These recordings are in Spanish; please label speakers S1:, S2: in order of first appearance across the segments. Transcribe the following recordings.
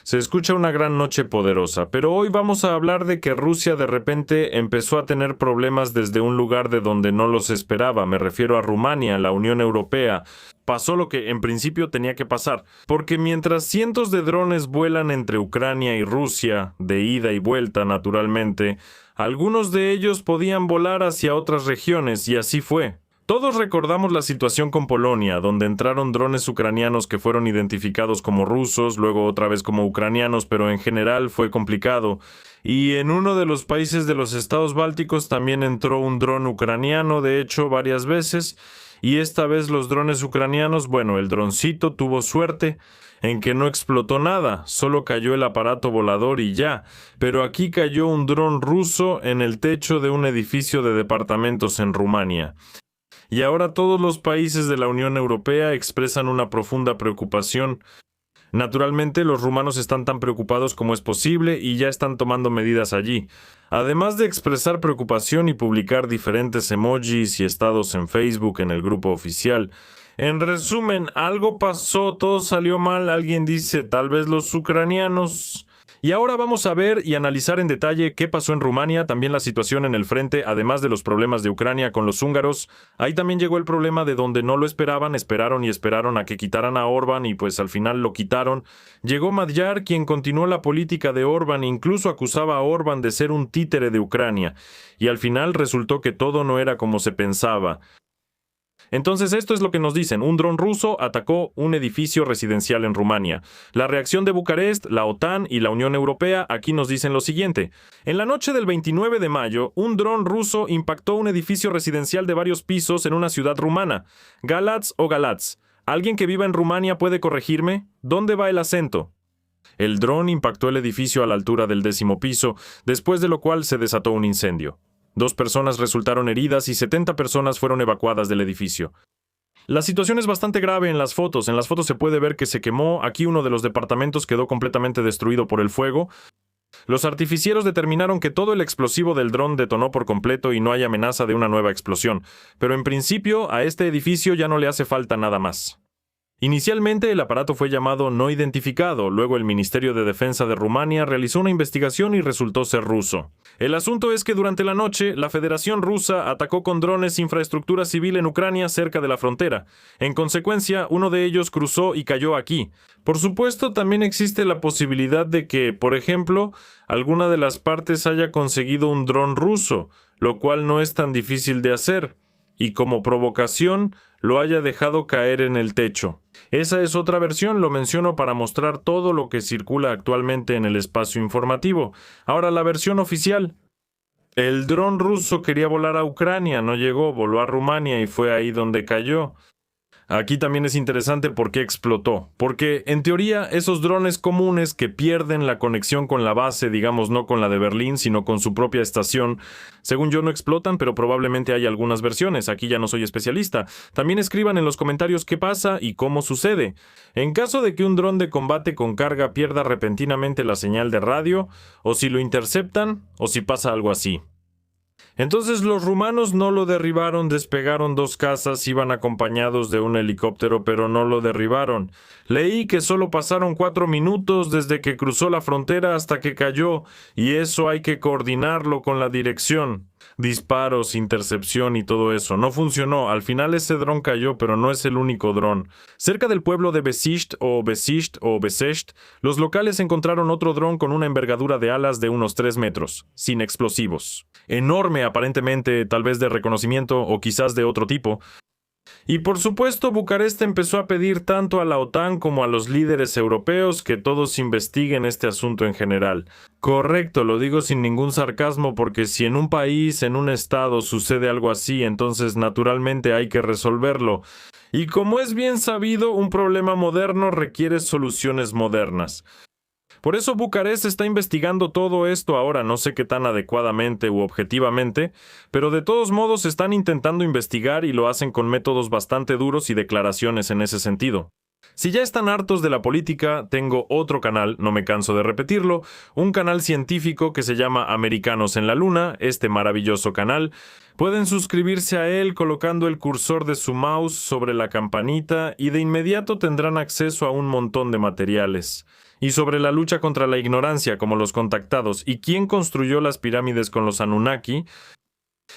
S1: Se escucha una gran noche poderosa, pero hoy vamos a hablar de que Rusia de repente empezó a tener problemas desde un lugar de donde no los esperaba. Me refiero a Rumania, la Unión Europea. Pasó lo que en principio tenía que pasar, porque mientras cientos de drones vuelan entre Ucrania y Rusia, de ida y vuelta naturalmente, algunos de ellos podían volar hacia otras regiones y así fue. Todos recordamos la situación con Polonia, donde entraron drones ucranianos que fueron identificados como rusos, luego otra vez como ucranianos, pero en general fue complicado. Y en uno de los países de los estados bálticos también entró un dron ucraniano, de hecho, varias veces. Y esta vez los drones ucranianos, bueno, el droncito tuvo suerte en que no explotó nada, solo cayó el aparato volador y ya. Pero aquí cayó un dron ruso en el techo de un edificio de departamentos en Rumania. Y ahora todos los países de la Unión Europea expresan una profunda preocupación. Naturalmente, los rumanos están tan preocupados como es posible y ya están tomando medidas allí. Además de expresar preocupación y publicar diferentes emojis y estados en Facebook en el grupo oficial. En resumen, algo pasó, todo salió mal, alguien dice, tal vez los ucranianos. Y ahora vamos a ver y analizar en detalle qué pasó en Rumania, también la situación en el frente, además de los problemas de Ucrania con los húngaros. Ahí también llegó el problema de donde no lo esperaban, esperaron y esperaron a que quitaran a Orbán y pues al final lo quitaron. Llegó Magyar, quien continuó la política de Orbán, incluso acusaba a Orbán de ser un títere de Ucrania. Y al final resultó que todo no era como se pensaba. Entonces esto es lo que nos dicen, un dron ruso atacó un edificio residencial en Rumania. La reacción de Bucarest, la OTAN y la Unión Europea aquí nos dicen lo siguiente. En la noche del 29 de mayo, un dron ruso impactó un edificio residencial de varios pisos en una ciudad rumana. Galați o Galați. ¿Alguien que viva en Rumania puede corregirme? ¿Dónde va el acento? El dron impactó el edificio a la altura del 10º piso, después de lo cual se desató un incendio. 2 personas resultaron heridas y 70 personas fueron evacuadas del edificio. La situación es bastante grave en las fotos. En las fotos se puede ver que se quemó. Aquí uno de los departamentos quedó completamente destruido por el fuego. Los artificieros determinaron que todo el explosivo del dron detonó por completo y no hay amenaza de una nueva explosión. Pero en principio, a este edificio ya no le hace falta nada más. Inicialmente el aparato fue llamado no identificado, luego el Ministerio de Defensa de Rumania realizó una investigación y resultó ser ruso. El asunto es que durante la noche, la Federación Rusa atacó con drones infraestructura civil en Ucrania cerca de la frontera. En consecuencia, uno de ellos cruzó y cayó aquí. Por supuesto, también existe la posibilidad de que, por ejemplo, alguna de las partes haya conseguido un dron ruso, lo cual no es tan difícil de hacer, y como provocación lo haya dejado caer en el techo. Esa es otra versión, lo menciono para mostrar todo lo que circula actualmente en el espacio informativo. Ahora la versión oficial. El dron ruso quería volar a Ucrania, no llegó, voló a Rumania y fue ahí donde cayó. Aquí también es interesante por qué explotó, porque en teoría esos drones comunes que pierden la conexión con la base, digamos no con la de Berlín, sino con su propia estación, según yo no explotan, pero probablemente hay algunas versiones, aquí ya no soy especialista. También escriban en los comentarios qué pasa y cómo sucede. En caso de que un dron de combate con carga pierda repentinamente la señal de radio, o si lo interceptan, o si pasa algo así. Entonces los rumanos no lo derribaron, despegaron 2 casas, iban acompañados de un helicóptero, pero no lo derribaron. Leí que solo pasaron 4 minutos desde que cruzó la frontera hasta que cayó, y eso hay que coordinarlo con la dirección. Disparos, intercepción y todo eso. No funcionó. Al final ese dron cayó, pero no es el único dron. Cerca del pueblo de Besiști o Besești, los locales encontraron otro dron con una envergadura de alas de unos 3 metros, sin explosivos. Enorme aparentemente, tal vez de reconocimiento o quizás de otro tipo. Y por supuesto, Bucarest empezó a pedir tanto a la OTAN como a los líderes europeos que todos investiguen este asunto en general. Correcto, lo digo sin ningún sarcasmo porque si en un país, en un estado sucede algo así, entonces naturalmente hay que resolverlo. Y como es bien sabido, un problema moderno requiere soluciones modernas. Por eso Bucarest está investigando todo esto ahora, no sé qué tan adecuadamente u objetivamente, pero de todos modos están intentando investigar y lo hacen con métodos bastante duros y declaraciones en ese sentido. Si ya están hartos de la política, tengo otro canal, no me canso de repetirlo, un canal científico que se llama Americanos en la Luna, este maravilloso canal. Pueden suscribirse a él colocando el cursor de su mouse sobre la campanita y de inmediato tendrán acceso a un montón de materiales. y sobre la lucha contra la ignorancia, como los contactados, y quién construyó las pirámides con los Anunnaki.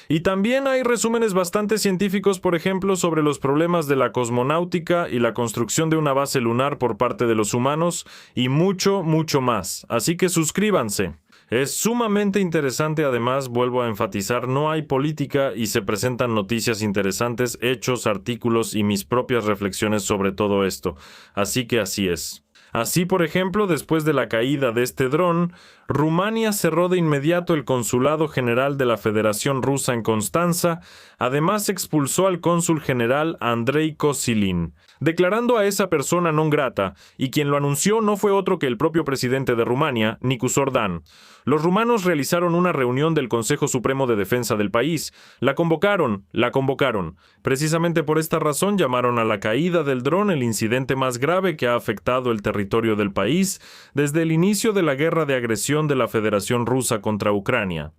S1: Y también hay resúmenes bastante científicos, por ejemplo, sobre los problemas de la cosmonáutica y la construcción de una base lunar por parte de los humanos, y mucho, mucho más. Así que suscríbanse. Es sumamente interesante, además, vuelvo a enfatizar, no hay política y se presentan noticias interesantes, hechos, artículos y mis propias reflexiones sobre todo esto. Así que así es. Así, por ejemplo, después de la caída de este dron, Rumania cerró de inmediato el consulado general de la Federación Rusa en Constanza, además expulsó al cónsul general Andrei Kosilin, declarando a esa persona non grata, y quien lo anunció no fue otro que el propio presidente de Rumania, Nicu Dan. Los rumanos realizaron una reunión del Consejo Supremo de Defensa del país. La convocaron. Precisamente por esta razón llamaron a la caída del dron el incidente más grave que ha afectado el territorio del país desde el inicio de la guerra de agresión de la Federación Rusa contra Ucrania.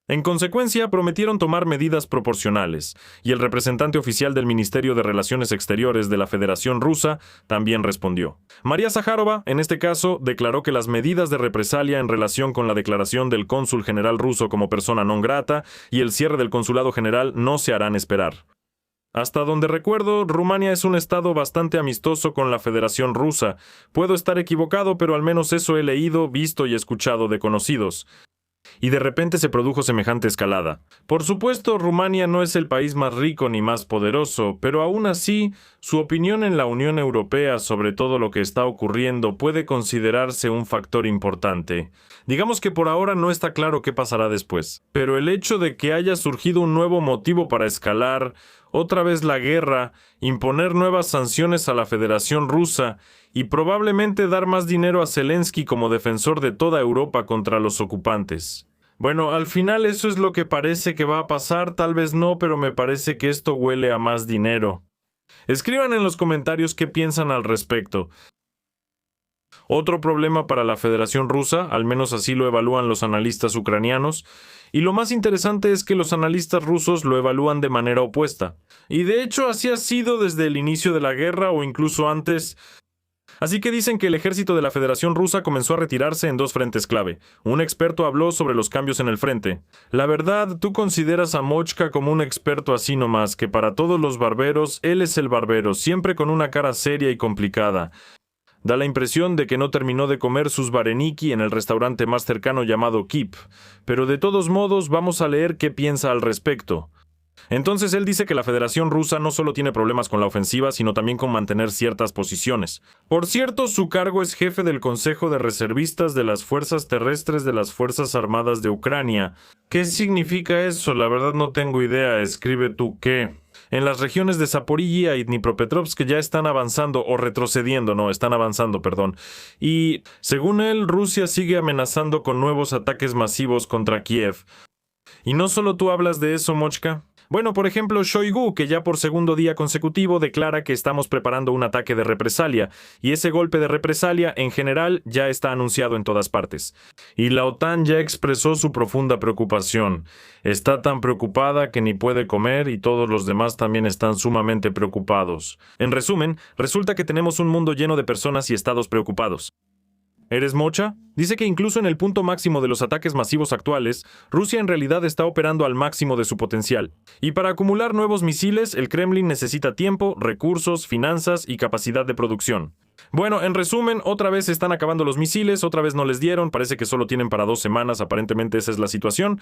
S1: En consecuencia, prometieron tomar medidas proporcionales, y el representante oficial del Ministerio de Relaciones Exteriores de la Federación Rusa también respondió. María Zaharova, en este caso, declaró que las medidas de represalia en relación con la declaración del cónsul general ruso como persona non grata y el cierre del consulado general no se harán esperar. Hasta donde recuerdo, Rumania es un estado bastante amistoso con la Federación Rusa. Puedo estar equivocado, pero al menos eso he leído, visto y escuchado de conocidos. Y de repente se produjo semejante escalada. Por supuesto, Rumania no es el país más rico ni más poderoso, pero aún así, su opinión en la Unión Europea sobre todo lo que está ocurriendo puede considerarse un factor importante. Digamos que por ahora no está claro qué pasará después, pero el hecho de que haya surgido un nuevo motivo para escalar, otra vez la guerra, imponer nuevas sanciones a la Federación Rusa y probablemente dar más dinero a Zelensky como defensor de toda Europa contra los ocupantes. Bueno, al final eso es lo que parece que va a pasar, tal vez no, pero me parece que esto huele a más dinero. Escriban en los comentarios qué piensan al respecto. Otro problema para la Federación Rusa, al menos así lo evalúan los analistas ucranianos, y lo más interesante es que los analistas rusos lo evalúan de manera opuesta. Y de hecho así ha sido desde el inicio de la guerra o incluso antes. Así que dicen que el ejército de la Federación Rusa comenzó a retirarse en dos frentes clave. Un experto habló sobre los cambios en el frente. La verdad, tú consideras a Mochka como un experto así nomás, que para todos los barberos, él es el barbero, siempre con una cara seria y complicada. Da la impresión de que no terminó de comer sus vareniki en el restaurante más cercano llamado Kip. Pero de todos modos, vamos a leer qué piensa al respecto. Entonces él dice que la Federación Rusa no solo tiene problemas con la ofensiva, sino también con mantener ciertas posiciones. Por cierto, su cargo es jefe del Consejo de Reservistas de las Fuerzas Terrestres de las Fuerzas Armadas de Ucrania. ¿Qué significa eso? La verdad no tengo idea. Escribe tú qué. En las regiones de Zaporilla y Dnipropetrovsk ya están avanzando, o retrocediendo, no, están avanzando, perdón. Y, según él, Rusia sigue amenazando con nuevos ataques masivos contra Kiev. ¿Y no solo tú hablas de eso, Mochka? Bueno, por ejemplo, Shoigu, que ya por segundo día consecutivo declara que estamos preparando un ataque de represalia, y ese golpe de represalia, en general, ya está anunciado en todas partes. Y la OTAN ya expresó su profunda preocupación. Está tan preocupada que ni puede comer y todos los demás también están sumamente preocupados. En resumen, resulta que tenemos un mundo lleno de personas y estados preocupados. ¿Eres Mocha? Dice que incluso en el punto máximo de los ataques masivos actuales, Rusia en realidad está operando al máximo de su potencial. Y para acumular nuevos misiles, el Kremlin necesita tiempo, recursos, finanzas y capacidad de producción. Bueno, en resumen, otra vez están acabando los misiles, otra vez no les dieron, parece que solo tienen para 2 semanas, aparentemente esa es la situación.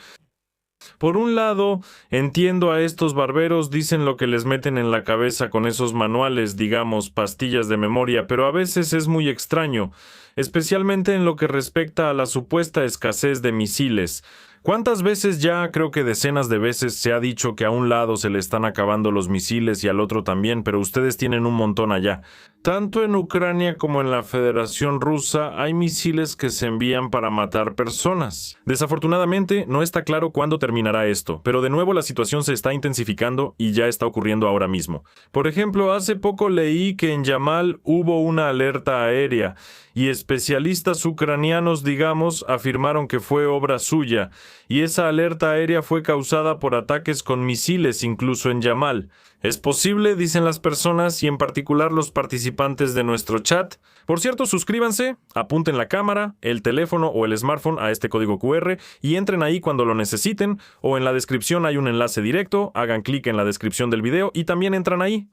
S1: Por un lado, entiendo a estos barberos, dicen lo que les meten en la cabeza con esos manuales, digamos, pastillas de memoria, pero a veces es muy extraño, especialmente en lo que respecta a la supuesta escasez de misiles. ¿Cuántas veces ya, creo que decenas de veces, se ha dicho que a un lado se le están acabando los misiles y al otro también, pero ustedes tienen un montón allá? Tanto en Ucrania como en la Federación Rusa hay misiles que se envían para matar personas. Desafortunadamente, no está claro cuándo terminará esto, pero de nuevo la situación se está intensificando y ya está ocurriendo ahora mismo. Por ejemplo, hace poco leí que en Yamal hubo una alerta aérea, y especialistas ucranianos, digamos, afirmaron que fue obra suya, y esa alerta aérea fue causada por ataques con misiles incluso en Yamal. Es posible, dicen las personas, y en particular los participantes de nuestro chat. Por cierto, suscríbanse, apunten la cámara, el teléfono o el smartphone a este código QR y entren ahí cuando lo necesiten, o en la descripción hay un enlace directo, hagan clic en la descripción del video y también entran ahí.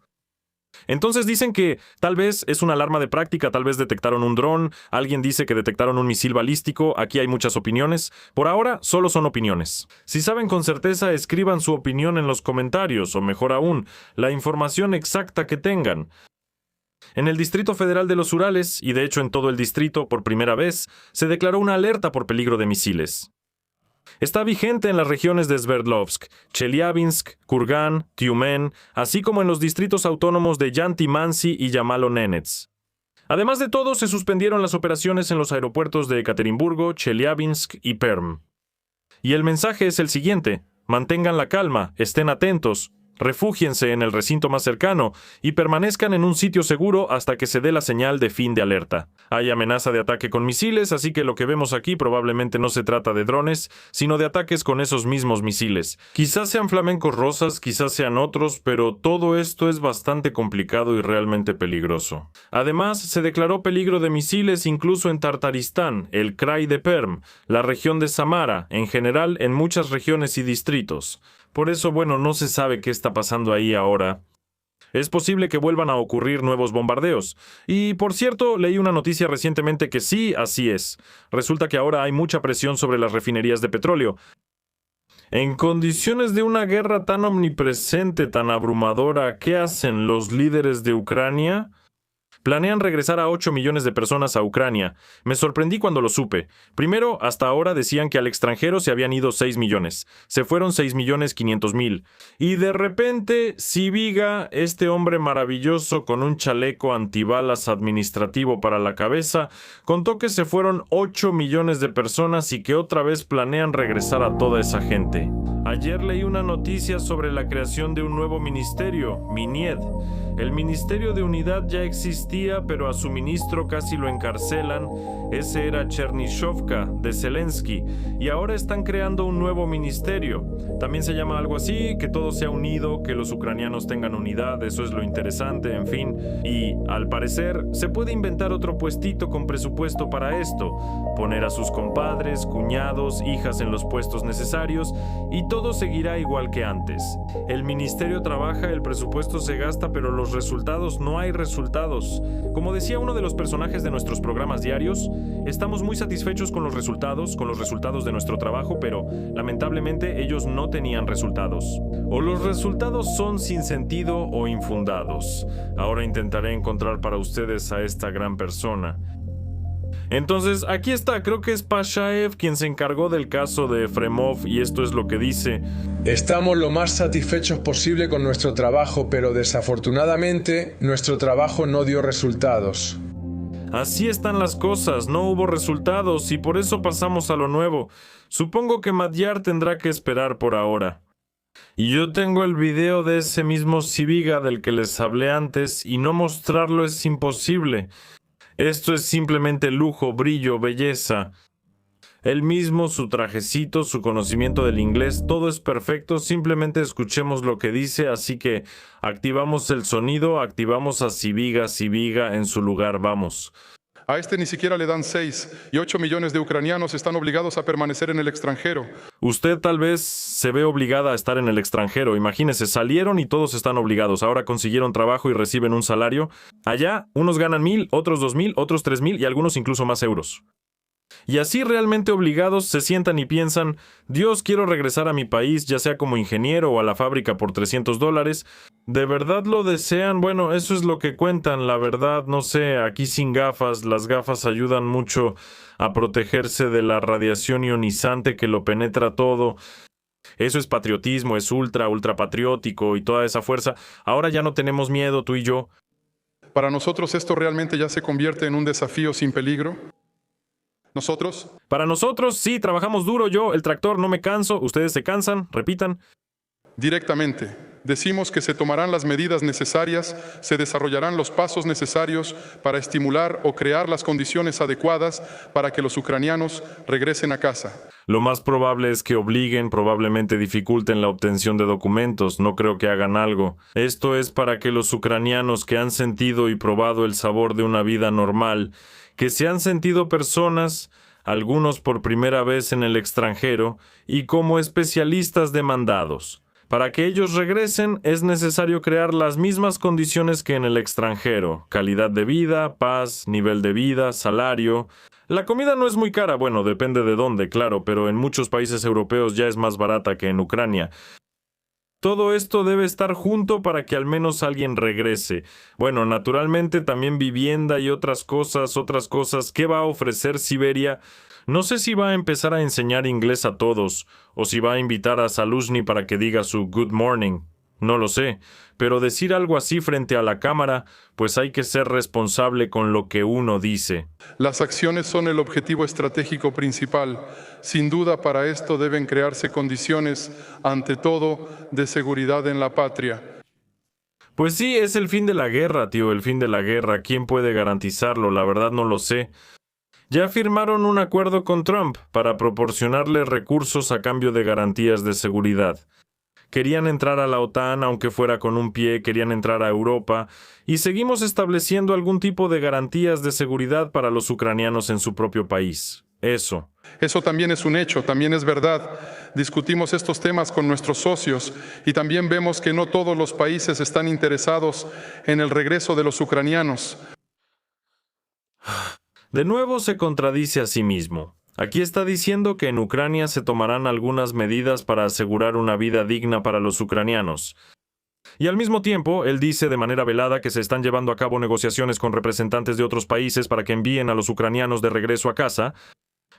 S1: Entonces dicen que tal vez es una alarma de práctica, tal vez detectaron un dron, alguien dice que detectaron un misil balístico, aquí hay muchas opiniones. Por ahora, solo son opiniones. Si saben con certeza, escriban su opinión en los comentarios, o mejor aún, la información exacta que tengan. En el Distrito Federal de los Urales, y de hecho en todo el distrito por primera vez, se declaró una alerta por peligro de misiles. Está vigente en las regiones de Sverdlovsk, Chelyabinsk, Kurgan, Tyumen, así como en los distritos autónomos de Yanty-Mansi y Yamalo-Nenets. Además de todo, se suspendieron las operaciones en los aeropuertos de Ekaterimburgo, Chelyabinsk y Perm. Y el mensaje es el siguiente: mantengan la calma, estén atentos, refúgiense en el recinto más cercano y permanezcan en un sitio seguro hasta que se dé la señal de fin de alerta. Hay amenaza de ataque con misiles, así que lo que vemos aquí probablemente no se trata de drones, sino de ataques con esos mismos misiles. Quizás sean flamencos rosas, quizás sean otros, pero todo esto es bastante complicado y realmente peligroso. Además, se declaró peligro de misiles incluso en Tartaristán, el Krai de Perm, la región de Samara, en general en muchas regiones y distritos. Por eso, no se sabe qué está pasando ahí ahora. Es posible que vuelvan a ocurrir nuevos bombardeos. Y, por cierto, leí una noticia recientemente que sí, así es. Resulta que ahora hay mucha presión sobre las refinerías de petróleo. En condiciones de una guerra tan omnipresente, tan abrumadora, ¿qué hacen los líderes de Ucrania? Planean regresar a 8 millones de personas a Ucrania. Me sorprendí cuando lo supe. Primero, hasta ahora decían que al extranjero se habían ido 6 millones. Se fueron 6.500.000. Y de repente, Sibiga, este hombre maravilloso con un chaleco antibalas administrativo para la cabeza, contó que se fueron 8 millones de personas y que otra vez planean regresar a toda esa gente. Ayer leí una noticia sobre la creación de un nuevo ministerio, Minied. El Ministerio de Unidad ya existía, pero a su ministro casi lo encarcelan. Ese era Chernishovka, de Zelensky, y ahora están creando un nuevo ministerio. También se llama algo así, que todo sea unido, que los ucranianos tengan unidad, eso es lo interesante, en fin. Y, al parecer, se puede inventar otro puestito con presupuesto para esto, poner a sus compadres, cuñados, hijas en los puestos necesarios, y todo seguirá igual que antes. El ministerio trabaja, el presupuesto se gasta, pero los resultados, no hay resultados. Como decía uno de los personajes de nuestros programas diarios, estamos muy satisfechos con los resultados de nuestro trabajo, pero lamentablemente ellos no tenían resultados. O los resultados son sin sentido o infundados. Ahora intentaré encontrar para ustedes a esta gran persona. Entonces, aquí está, creo que es Pashaev quien se encargó del caso de Efremov, y esto es lo que dice:
S2: estamos lo más satisfechos posible con nuestro trabajo, pero desafortunadamente nuestro trabajo no dio resultados.
S1: Así están las cosas, no hubo resultados y por eso pasamos a lo nuevo. Supongo que Madyar tendrá que esperar por ahora. Y yo tengo el video de ese mismo Sibiga del que les hablé antes y no mostrarlo es imposible. Esto es simplemente lujo, brillo, belleza. Él mismo, su trajecito, su conocimiento del inglés, todo es perfecto, simplemente escuchemos lo que dice, así que activamos el sonido, activamos a Sibiga en su lugar, vamos.
S3: A este ni siquiera le dan 6 y 8 millones de ucranianos están obligados a permanecer en el extranjero.
S1: Usted tal vez se ve obligada a estar en el extranjero. Imagínese, salieron y todos están obligados. Ahora consiguieron trabajo y reciben un salario. Allá, unos ganan 1,000, otros 2,000, otros 3,000 y algunos incluso más euros. Y así realmente obligados se sientan y piensan: Dios, quiero regresar a mi país, ya sea como ingeniero o a la fábrica por $300. ¿De verdad lo desean? Bueno, eso es lo que cuentan, la verdad, no sé, aquí sin gafas, las gafas ayudan mucho a protegerse de la radiación ionizante que lo penetra todo. Eso es patriotismo, es ultra patriótico y toda esa fuerza. Ahora ya no tenemos miedo, tú y yo.
S3: Para nosotros esto realmente ya se convierte en un desafío sin peligro. ¿Nosotros?
S1: Para nosotros, sí, trabajamos duro, yo, el tractor, no me canso, ustedes se cansan, repitan.
S3: Directamente. Decimos que se tomarán las medidas necesarias, se desarrollarán los pasos necesarios para estimular o crear las condiciones adecuadas para que los ucranianos regresen a casa.
S1: Lo más probable es que obliguen, probablemente dificulten la obtención de documentos, no creo que hagan algo. Esto es para que los ucranianos que han sentido y probado el sabor de una vida normal, que se han sentido personas, algunos por primera vez en el extranjero, y como especialistas demandados. Para que ellos regresen es necesario crear las mismas condiciones que en el extranjero: calidad de vida, paz, nivel de vida, salario. La comida no es muy cara, bueno, depende de dónde, claro, pero en muchos países europeos ya es más barata que en Ucrania. Todo esto debe estar junto para que al menos alguien regrese. Bueno, naturalmente también vivienda y otras cosas. ¿Qué va a ofrecer Siberia? No sé si va a empezar a enseñar inglés a todos, o si va a invitar a Zaluzhny para que diga su good morning. No lo sé, pero decir algo así frente a la cámara, pues hay que ser responsable con lo que uno dice.
S3: Las acciones son el objetivo estratégico principal. Sin duda, para esto deben crearse condiciones, ante todo, de seguridad en la patria.
S1: Pues sí, es el fin de la guerra, tío, el fin de la guerra. ¿Quién puede garantizarlo? La verdad no lo sé. Ya firmaron un acuerdo con Trump para proporcionarle recursos a cambio de garantías de seguridad. Querían entrar a la OTAN, aunque fuera con un pie, querían entrar a Europa, y seguimos estableciendo algún tipo de garantías de seguridad para los ucranianos en su propio país. Eso
S3: También es un hecho, también es verdad. Discutimos estos temas con nuestros socios y también vemos que no todos los países están interesados en el regreso de los ucranianos.
S1: De nuevo se contradice a sí mismo. Aquí está diciendo que en Ucrania se tomarán algunas medidas para asegurar una vida digna para los ucranianos. Y al mismo tiempo, él dice de manera velada que se están llevando a cabo negociaciones con representantes de otros países para que envíen a los ucranianos de regreso a casa.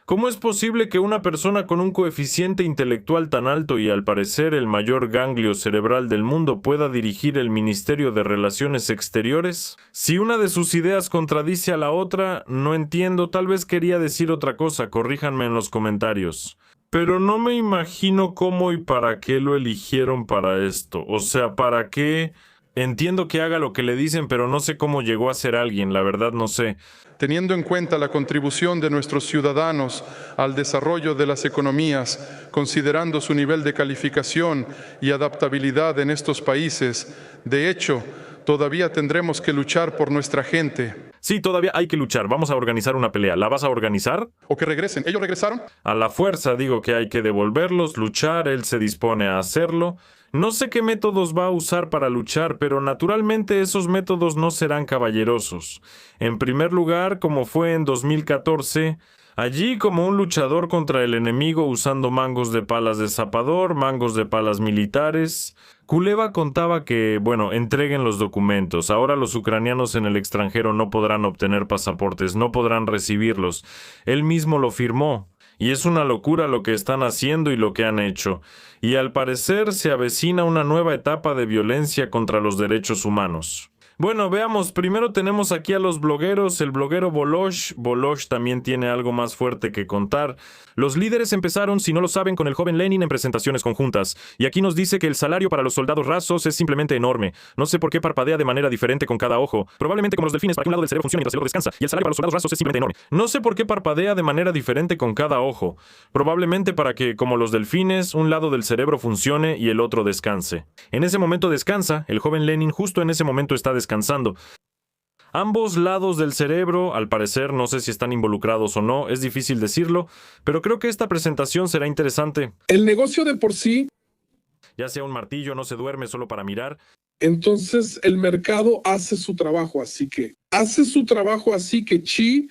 S1: ¿Cómo es posible que una persona con un coeficiente intelectual tan alto y al parecer el mayor ganglio cerebral del mundo pueda dirigir el Ministerio de Relaciones Exteriores? Si una de sus ideas contradice a la otra, no entiendo, tal vez quería decir otra cosa, corríjanme en los comentarios. Pero no me imagino cómo y para qué lo eligieron para esto. O sea, ¿para qué? Entiendo que haga lo que le dicen, pero no sé cómo llegó a ser alguien, la verdad no sé.
S3: Teniendo en cuenta la contribución de nuestros ciudadanos al desarrollo de las economías, considerando su nivel de calificación y adaptabilidad en estos países, de hecho, todavía tendremos que luchar por nuestra gente.
S1: Sí, todavía hay que luchar. Vamos a organizar una pelea. ¿La vas a organizar?
S3: O que regresen. ¿Ellos regresaron?
S1: A la fuerza digo que hay que devolverlos, luchar, él se dispone a hacerlo. No sé qué métodos va a usar para luchar, pero naturalmente esos métodos no serán caballerosos. En primer lugar, como fue en 2014, allí como un luchador contra el enemigo usando mangos de palas de zapador, mangos de palas militares. Kuleva contaba que, entreguen los documentos. Ahora los ucranianos en el extranjero no podrán obtener pasaportes, no podrán recibirlos. Él mismo lo firmó. Y es una locura lo que están haciendo y lo que han hecho. Y al parecer se avecina una nueva etapa de violencia contra los derechos humanos. Bueno, veamos, primero tenemos aquí a los blogueros, el bloguero Volosh. Volosh también tiene algo más fuerte que contar. Los líderes empezaron, si no lo saben, con el joven Lenin en presentaciones conjuntas. Y aquí nos dice que el salario para los soldados rasos es simplemente enorme. No sé por qué parpadea de manera diferente con cada ojo. Probablemente como los delfines, para que un lado del cerebro funcione mientras el otro descansa. Y el salario para los soldados rasos es simplemente enorme. No sé por qué parpadea de manera diferente con cada ojo. Probablemente para que, como los delfines, un lado del cerebro funcione y el otro descanse. En ese momento descansa, el joven Lenin justo en ese momento está descansando. Ambos lados del cerebro, al parecer, no sé si están involucrados o no, es difícil decirlo, pero creo que esta presentación será interesante.
S4: El negocio de por sí,
S1: ya sea un martillo, no se duerme solo para mirar.
S4: Entonces el mercado hace su trabajo, así que Chi.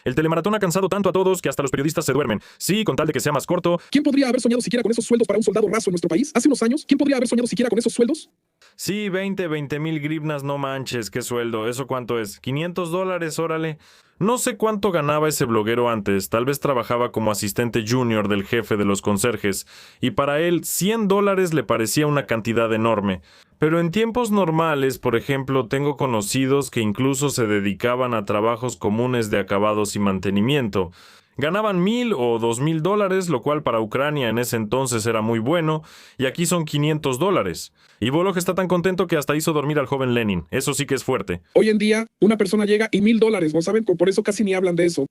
S1: El telemaratón ha cansado tanto a todos que hasta los periodistas se duermen. Sí, con tal de que sea más corto.
S4: ¿Quién podría haber soñado siquiera con esos sueldos para un soldado raso en nuestro país? Hace unos años, ¿quién podría haber soñado siquiera con esos sueldos?
S1: Sí, 20 mil grivnas, no manches, qué sueldo. ¿Eso cuánto es? $500, órale. No sé cuánto ganaba ese bloguero antes, tal vez trabajaba como asistente junior del jefe de los conserjes, y para él $100 le parecía una cantidad enorme. Pero en tiempos normales, por ejemplo, tengo conocidos que incluso se dedicaban a trabajos comunes de acabados y mantenimiento. Ganaban $1,000 o $2,000, lo cual para Ucrania en ese entonces era muy bueno, y aquí son $500. Y Voloj está tan contento que hasta hizo dormir al joven Lenin. Eso sí que es fuerte.
S4: Hoy en día, una persona llega y $1,000, ¿no saben? Por eso casi ni hablan de eso.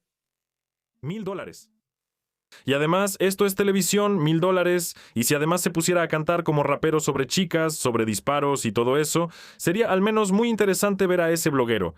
S1: $1,000. Y además, esto es televisión, $1,000, y si además se pusiera a cantar como rapero sobre chicas, sobre disparos y todo eso, sería al menos muy interesante ver a ese bloguero.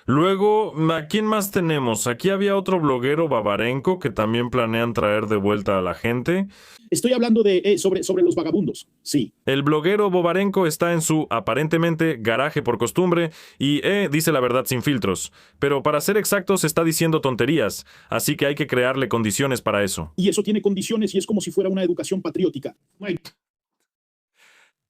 S1: Luego, ¿a quién más tenemos? Aquí había otro bloguero, Babarenko, que también planean traer de vuelta a la gente.
S5: Estoy hablando de sobre los vagabundos, sí.
S1: El bloguero Babarenko está en su, aparentemente, garaje por costumbre y, dice la verdad sin filtros. Pero para ser exactos, está diciendo tonterías, así que hay que crearle condiciones para eso.
S5: Y eso tiene condiciones y es como si fuera una educación patriótica.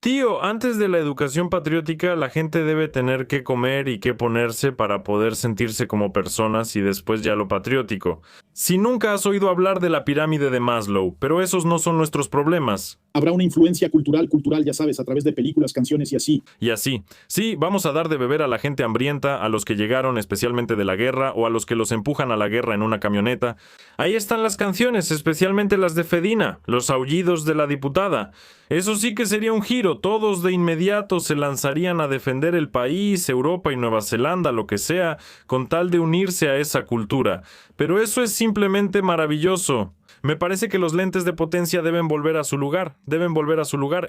S1: Tío, antes de la educación patriótica, la gente debe tener qué comer y qué ponerse para poder sentirse como personas y después ya lo patriótico. Si nunca has oído hablar de la pirámide de Maslow, pero esos no son nuestros problemas.
S5: Habrá una influencia cultural, ya sabes, a través de películas, canciones y así.
S1: Y así. Sí, vamos a dar de beber a la gente hambrienta, a los que llegaron especialmente de la guerra o a los que los empujan a la guerra en una camioneta. Ahí están las canciones, especialmente las de Fedina, los aullidos de la diputada. Eso sí que sería un giro, todos de inmediato se lanzarían a defender el país, Europa y Nueva Zelanda, lo que sea, con tal de unirse a esa cultura. Pero eso es simplemente maravilloso. Me parece que los lentes de potencia deben volver a su lugar.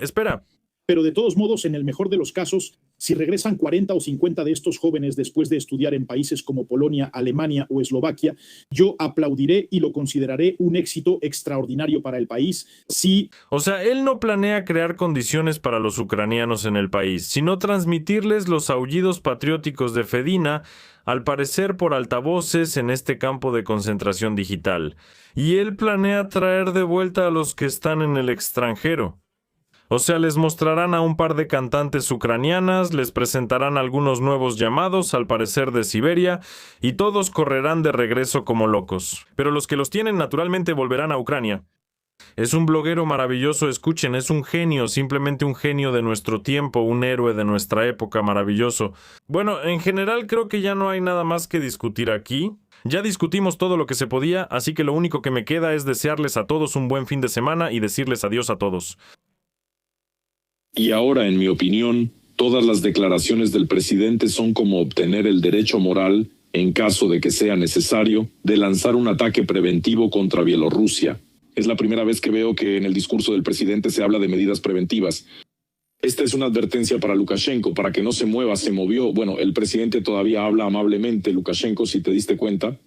S1: Espera.
S5: Pero de todos modos, en el mejor de los casos, si regresan 40 o 50 de estos jóvenes después de estudiar en países como Polonia, Alemania o Eslovaquia, yo aplaudiré y lo consideraré un éxito extraordinario para el país. Sí.
S1: O sea, él no planea crear condiciones para los ucranianos en el país, sino transmitirles los aullidos patrióticos de Fedina, al parecer por altavoces en este campo de concentración digital. Y él planea traer de vuelta a los que están en el extranjero. O sea, les mostrarán a un par de cantantes ucranianas, les presentarán algunos nuevos llamados, al parecer de Siberia, y todos correrán de regreso como locos. Pero los que los tienen naturalmente volverán a Ucrania. Es un bloguero maravilloso, escuchen, es un genio, simplemente un genio de nuestro tiempo, un héroe de nuestra época, maravilloso. Bueno, en general creo que ya no hay nada más que discutir aquí. Ya discutimos todo lo que se podía, así que lo único que me queda es desearles a todos un buen fin de semana y decirles adiós a todos.
S6: Y ahora, en mi opinión, todas las declaraciones del presidente son como obtener el derecho moral, en caso de que sea necesario, de lanzar un ataque preventivo contra Bielorrusia. Es la primera vez que veo que en el discurso del presidente se habla de medidas preventivas. Esta es una advertencia para Lukashenko, para que no se mueva, se movió. Bueno, el presidente todavía habla amablemente, Lukashenko, si te diste cuenta.